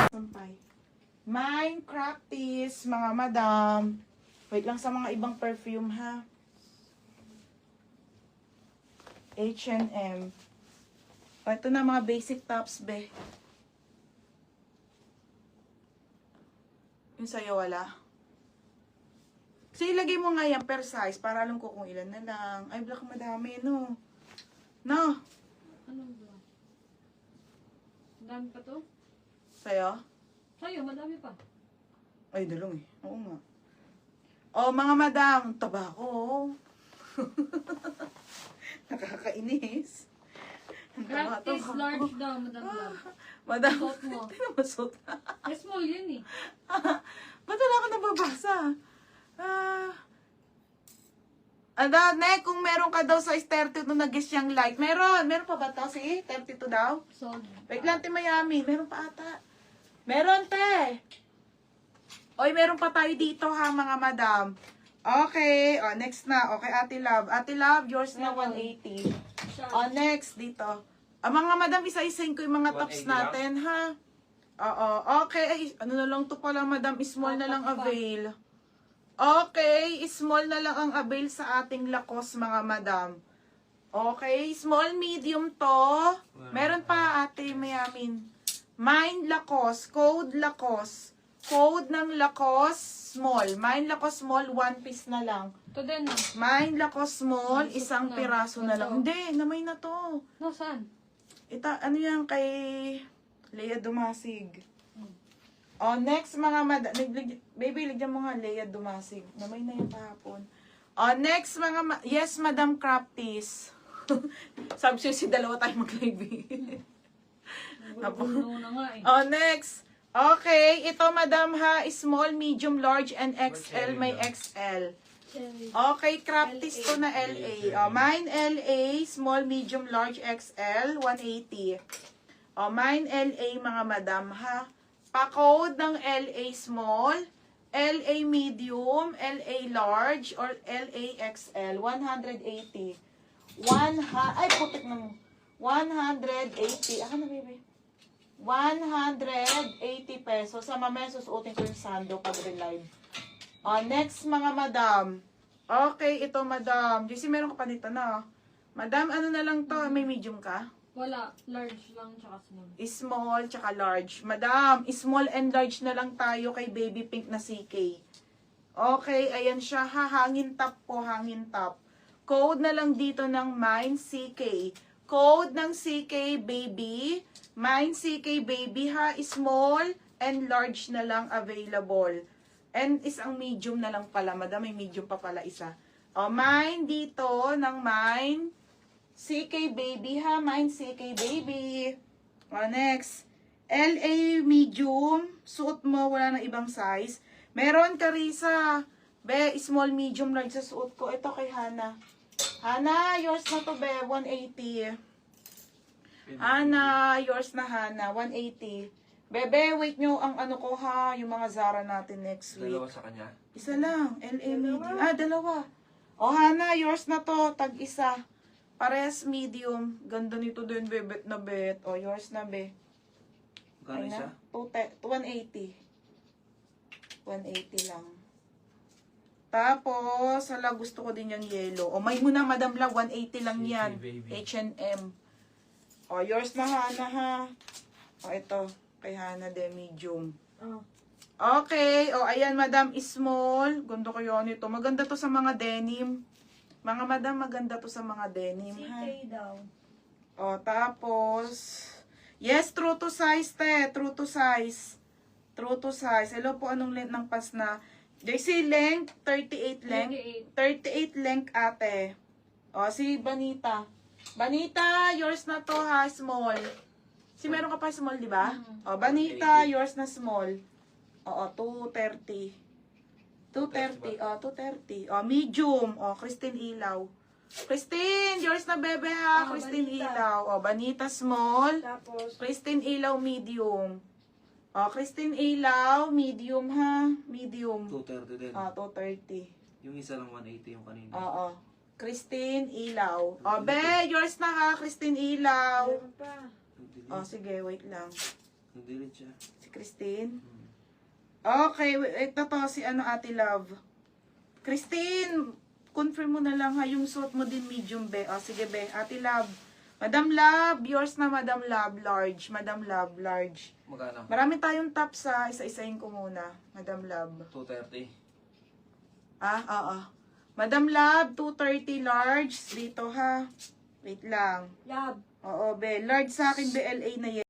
Sampay. Minecrafties, mga madam. Wait lang sa mga ibang perfume, ha? H&M. O, ito na mga basic tops, be. Yung sa'yo, wala. Kasi ilagay mo nga yan per size para alam ko kung ilan na lang. Ay, black madami, no? No? Anong ba? Madami pa to? Sa'yo? Sa'yo, madami pa. Ay, dalong eh. Oo nga. O, mga madam, tabako. Nakakainis. Practice large daw, Madam Love. Madam, Suot mo. hindi na masuot. Small yun eh. Ba't wala ka nababasa? Ne, kung meron ka daw size 32 na guess yung light. Meron pa ba to? Si 32 daw? Sold. Wait lang, Te Mayami. Meron pa ata. Meron, Te. Oy, meron pa tayo dito ha, mga madam. Okay. O, next na. Okay, Ate Love. Ate Love, yours na 180. O, next dito. Mga madam, isa-isahin ko yung mga tops natin, ha? Oo. Okay. Ay, ano na lang to pala, madam. Small na lang avail. Okay. Small na lang ang avail sa ating Lacoste, mga madam. Okay. Small, medium to. Meron pa, Ate Mayamin. Mine Lacoste. Code Lacoste. Code ng Lacoste small. Mine Lacoste small, 1 piece na lang. Ito din ah. Mine Lacoste small, Ay, isang na. piraso na lang. Ito. Hindi, namay na to. No, saan? Ano yan kay Lea Dumasig. Oh, next mga baby, ligyan mo nga Lea Dumasig. Namay na yung kahapon. Oh, next mga yes, Madam Crafties. Sabi siya si dalawa tayo mag-live. Napuno na nga eh. Oh, next. Okay, ito madam ha, small, medium, large, and XL, may XL. Okay, Crafties to na LA. Oh, mine LA, small, medium, large, XL, 180. Oh, mine LA mga madam ha. Pa-code ng LA small, LA medium, LA large, or LA XL, 180. Ay, putik na mo. 180. Ako na, baby. 180 pesos. Sa mamaya susuotin ko yung sando pag live. Next mga madam. Okay, ito madam. JC, meron ka pa dito na. Madam, ano na lang to? May medium ka? Wala. Large lang tsaka small. Small tsaka large. Madam, small and large na lang tayo kay baby pink na CK. Okay, ayan siya. Hangin top po, hangin top. Code na lang dito ng mine CK. Code ng CK baby. Mine CK baby ha, small and large na lang available. And isang medium na lang pala, madam, may medium pa pala isa. Mine dito ng mine CK baby ha, mine CK baby. Next, LA medium, suot mo, wala na ibang size. Meron ka Risa, be, small, medium, large sa suot ko. Ito kay Hana. Hana, yours na to be, 180. Hana, yours na Hana, 180. Bebe, wait nyo ang ano ko ha, yung mga Zara natin next week. Dalawa sa kanya. Isa lang, LA medium. Dalawa. Hana, yours na to, tag-isa. Pares medium. Ganda nito din, bebet na bet. Yours na be. Magkano isa? 180. 180 lang. Tapos, gusto ko din yung yellow. May muna, Madam La, 180 lang yan. H&M. Yours na Hana ha. Ito. Kay Hana de medium. Okay. Ayan, Madam, small. Ganda ko yun ito. Maganda to sa mga denim. Mga Madam, maganda to sa mga denim ha. CK daw. Tapos, yes, true to size, te. True to size. True to size. Hello po, anong length ng pas na? JC, length, 38 length. 38 length, ate. Si Banita. Banita, yours na to ha, small. Meron ka pa small, di ba? Banita, yours na small. 230. 230. 230. Medium. Christine Ilaw. Christine, yours na bebe ha. Christine Banita. Ilaw. Banita small. Tapos, Christine Ilaw medium. Christine Ilaw medium ha. Medium. 230 din. 230. Yung isa lang 180 yung kanina. Christine Ilaw. Be, yours na ha, Christine Ilaw. meron pa. Sige, wait lang. Nag-delete siya. Si Christine. Hmm. Okay, ito to si Ate Love. Christine, confirm mo na lang ha, yung suot mo din medium be. O sige be, Ate Love. Madam Love, yours na Madam Love, large. Madam Love, large. Magkano? Marami tayong top sa isa-isahin ko muna. Madam Love. 230. Oo. Madam Love, 230 large. Dito ha. Wait lang. Lab. Oo, be. Large sa akin, BLA na yan.